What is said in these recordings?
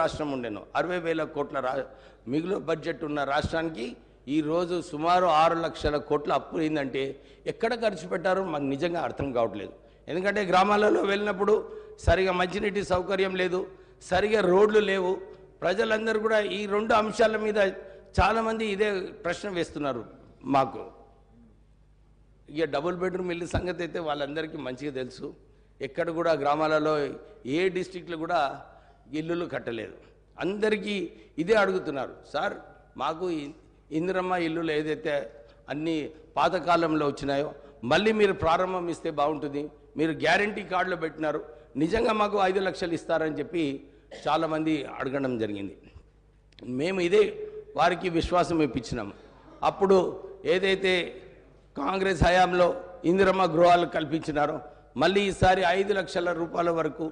రాష్ట్రం ఉండేను 60,000 కోట్ల మిగులు బడ్జెట్ ఉన్న రాష్ట్రానికి ఈరోజు సుమారు 6 లక్షల కోట్ల అప్పు అయిందంటే ఎక్కడ ఖర్చు పెట్టారో మాకు నిజంగా అర్థం కావట్లేదు. ఎందుకంటే గ్రామాలలో వెళ్ళినప్పుడు సరిగా మంచినీటి సౌకర్యం లేదు, సరిగా రోడ్లు లేవు. ప్రజలందరూ కూడా ఈ రెండు అంశాల మీద చాలామంది ఇదే ప్రశ్న వేస్తున్నారు మాకు. ఇక డబుల్ బెడ్రూమ్ ఇల్లు సంగతి అయితే వాళ్ళందరికీ మంచిగా తెలుసు. ఎక్కడ కూడా గ్రామాలలో ఏ డిస్ట్రిక్ట్లో కూడా ఇల్లులు కట్టలేదు. అందరికీ ఇదే అడుగుతున్నారు, సార్ మాకు ఇందిరమ్మ ఇల్లులు ఏదైతే అన్ని పాతకాలంలో వచ్చినాయో మళ్ళీ మీరు ప్రారంభం ఇస్తే బాగుంటుంది, మీరు గ్యారంటీ కార్డులో పెట్టినారు, నిజంగా మాకు 5 లక్షలు ఇస్తారని చెప్పి చాలామంది అడగడం జరిగింది. మేము ఇదే వారికి విశ్వాసం ఇప్పించినాము. అప్పుడు ఏదైతే కాంగ్రెస్ హయాంలో ఇందిరమ్మ గృహాలు కల్పించినారో మళ్ళీ ఈసారి 5 లక్షల రూపాయల వరకు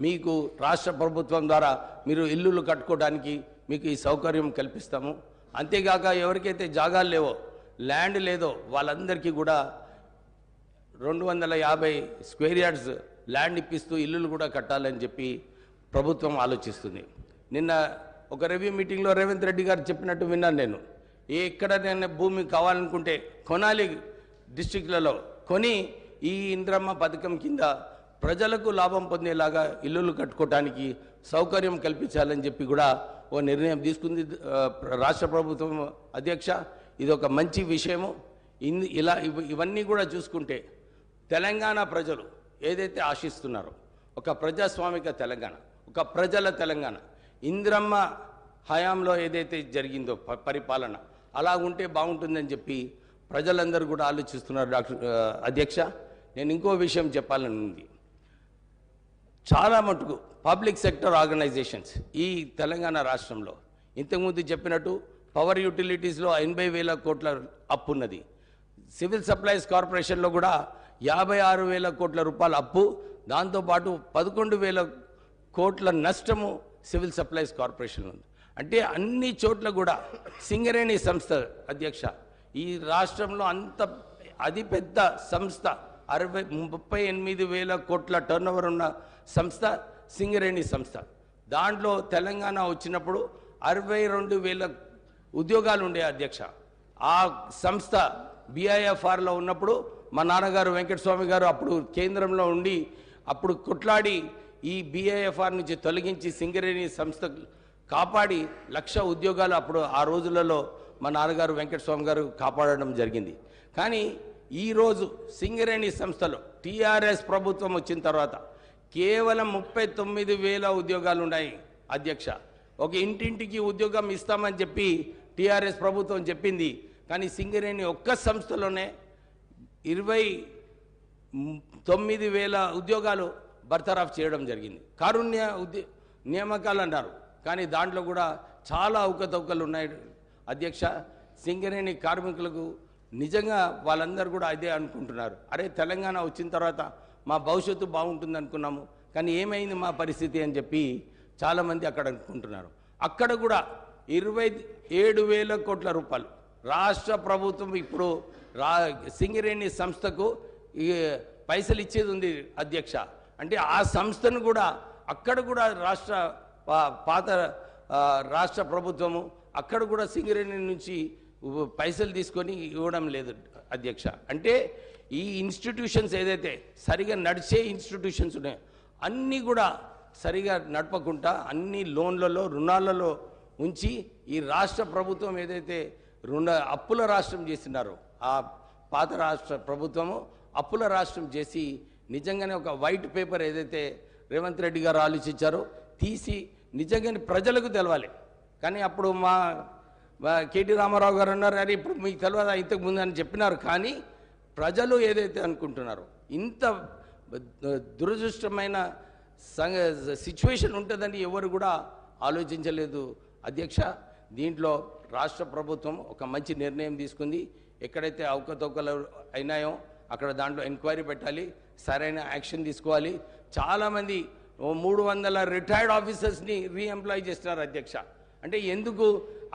మీకు రాష్ట్ర ప్రభుత్వం ద్వారా మీరు ఇల్లులు కట్టుకోవడానికి మీకు ఈ సౌకర్యం కల్పిస్తాము. అంతేగాక ఎవరికైతే జాగాలు లేవో, ల్యాండ్ లేదో వాళ్ళందరికీ కూడా 250 స్క్వేర్ యార్డ్స్ ల్యాండ్ ఇప్పిస్తూ ఇల్లులు కూడా కట్టాలని చెప్పి ప్రభుత్వం ఆలోచిస్తుంది. నిన్న ఒక రివ్యూ మీటింగ్లో రేవంత్ రెడ్డి గారు చెప్పినట్టు విన్నాను నేను. ఎక్కడ నేను భూమి కావాలనుకుంటే కొనాలి, డిస్ట్రిక్ట్లలో కొని ఈ ఇంద్రమ్మ పథకం కింద ప్రజలకు లాభం పొందేలాగా ఇల్లులు కట్టుకోవడానికి సౌకర్యం కల్పించాలని చెప్పి కూడా ఓ నిర్ణయం తీసుకుంది రాష్ట్ర ప్రభుత్వం. అధ్యక్ష, ఇది ఒక మంచి విషయము. ఇవన్నీ కూడా చూసుకుంటే తెలంగాణ ప్రజలు ఏదైతే ఆశిస్తున్నారో ఒక ప్రజాస్వామిక తెలంగాణ, ఒక ప్రజల తెలంగాణ, ఇంద్రమ్మ హయాంలో ఏదైతే జరిగిందో పరిపాలన అలా ఉంటే బాగుంటుందని చెప్పి ప్రజలందరూ కూడా ఆలోచిస్తున్నారు. అధ్యక్ష, నేను ఇంకో విషయం చెప్పాలని ఉంది. చాలా మటుకు పబ్లిక్ సెక్టర్ ఆర్గనైజేషన్స్ ఈ తెలంగాణ రాష్ట్రంలో ఇంతకుముందు చెప్పినట్టు పవర్ యూటిలిటీస్లో 80,000 కోట్ల అప్పు ఉన్నది. సివిల్ సప్లైస్ కార్పొరేషన్లో కూడా 56,000 కోట్ల రూపాయల అప్పు, దాంతోపాటు 11,000 కోట్ల నష్టము సివిల్ సప్లైస్ కార్పొరేషన్లో ఉంది. అంటే అన్ని చోట్ల కూడా సింగరేణి సంస్థ అధ్యక్ష ఈ రాష్ట్రంలో అంత అది పెద్ద సంస్థ, 38,000 కోట్ల టర్నోవర్ ఉన్న సంస్థ సింగరేణి సంస్థ. దాంట్లో తెలంగాణ వచ్చినప్పుడు 62,000 ఉద్యోగాలు ఉండే అధ్యక్ష. ఆ సంస్థ BIFRలో ఉన్నప్పుడు మా నాన్నగారు వెంకటస్వామి గారు అప్పుడు కేంద్రంలో ఉండి అప్పుడు కొట్లాడి ఈ BIFR నుంచి తొలగించి సింగరేణి సంస్థ కాపాడి 1,00,000 ఉద్యోగాలు అప్పుడు ఆ రోజులలో మా నాన్నగారు వెంకటస్వామి గారు కాపాడడం జరిగింది. కానీ ఈరోజు సింగరేణి సంస్థలో TRS ప్రభుత్వం వచ్చిన తర్వాత కేవలం 39,000 ఉద్యోగాలు ఉన్నాయి అధ్యక్ష. ఒక ఇంటింటికి ఉద్యోగం ఇస్తామని చెప్పి TRS ప్రభుత్వం చెప్పింది. కానీ సింగరేణి ఒక్క సంస్థలోనే 29,000 ఉద్యోగాలు బర్తరాఫ్ చేయడం జరిగింది. కారుణ్య నియామకాలు అన్నారు, కానీ దాంట్లో కూడా చాలా అవకతవకలు ఉన్నాయి అధ్యక్ష. సింగరేణి కార్మికులకు నిజంగా వాళ్ళందరూ కూడా అదే అనుకుంటున్నారు, అరే తెలంగాణ వచ్చిన తర్వాత మా భవిష్యత్తు బాగుంటుంది అనుకున్నాము, కానీ ఏమైంది మా పరిస్థితి అని చెప్పి చాలామంది అక్కడ అనుకుంటున్నారు. అక్కడ కూడా 27,000 కోట్ల రూపాయలు రాష్ట్ర ప్రభుత్వం ఇప్పుడు సింగరేణి సంస్థకు పైసలు ఇచ్చేది ఉంది అధ్యక్ష. అంటే ఆ సంస్థను కూడా అక్కడ కూడా పాత రాష్ట్ర ప్రభుత్వము అక్కడ కూడా సింగరేణి నుంచి పైసలు తీసుకొని ఇవ్వడం లేదు అధ్యక్ష. అంటే ఈ ఇన్స్టిట్యూషన్స్ ఏదైతే సరిగా నడిచే ఇన్స్టిట్యూషన్స్ ఉన్నాయో అన్నీ కూడా సరిగా నడపకుండా అన్ని లోన్లలో రుణాలలో ఉంచి ఈ రాష్ట్ర ప్రభుత్వం ఏదైతే అప్పుల రాష్ట్రం చేస్తున్నారో ఆ పాత రాష్ట్ర ప్రభుత్వము అప్పుల రాష్ట్రం చేసి నిజంగానే ఒక వైట్ పేపర్ ఏదైతే రేవంత్ రెడ్డి గారు ఆలోచించారో తీసి నిజంగానే ప్రజలకు తెలవాలి. కానీ అప్పుడు మా KT రామారావు గారు అన్నారు, అరే ఇప్పుడు మీకు తెలియదా ఇంతకు ముందు అని చెప్పినారు. కానీ ప్రజలు ఏదైతే అనుకుంటున్నారో ఇంత దురదృష్టమైన సిచ్యువేషన్ ఉంటుందని ఎవరు కూడా ఆలోచించలేదు అధ్యక్ష. దీంట్లో రాష్ట్ర ప్రభుత్వం ఒక మంచి నిర్ణయం తీసుకుంది. ఎక్కడైతే అవకతవకలు అయినాయో అక్కడ దాంట్లో ఎంక్వైరీ పెట్టాలి, సరైన యాక్షన్ తీసుకోవాలి. చాలామంది 300 రిటైర్డ్ ఆఫీసర్స్ని రీఎంప్లాయ్ చేస్తున్నారు అధ్యక్ష. అంటే ఎందుకు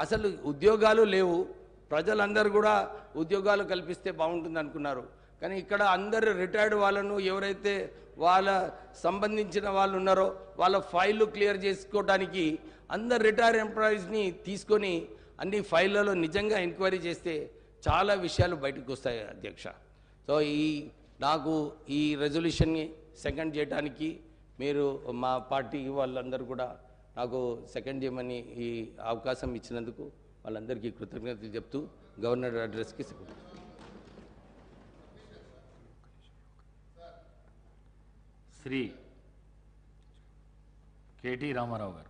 అసలు ఉద్యోగాలు లేవు, ప్రజలందరూ కూడా ఉద్యోగాలు కల్పిస్తే బాగుంటుంది అనుకున్నారు. కానీ ఇక్కడ అందరు రిటైర్డ్ వాళ్ళను ఎవరైతే వాళ్ళ సంబంధించిన వాళ్ళు ఉన్నారో వాళ్ళ ఫైళ్ళు క్లియర్ చేసుకోవడానికి అందరు రిటైర్ ఎంప్లాయీస్ని తీసుకొని అన్ని ఫైళ్ళలో నిజంగా ఎంక్వైరీ చేస్తే చాలా విషయాలు బయటకు వస్తాయి అధ్యక్ష. సో నాకు ఈ రెజల్యూషన్ని సెకండ్ చేయడానికి మీరు మా పార్టీ వాళ్ళందరూ కూడా నాకు సెకండ్ చేయమని ఈ అవకాశం ఇచ్చినందుకు వాళ్ళందరికీ కృతజ్ఞతలు చెప్తూ గవర్నర్ అడ్రస్కి శ్రీ కేటీ రామారావు గారు.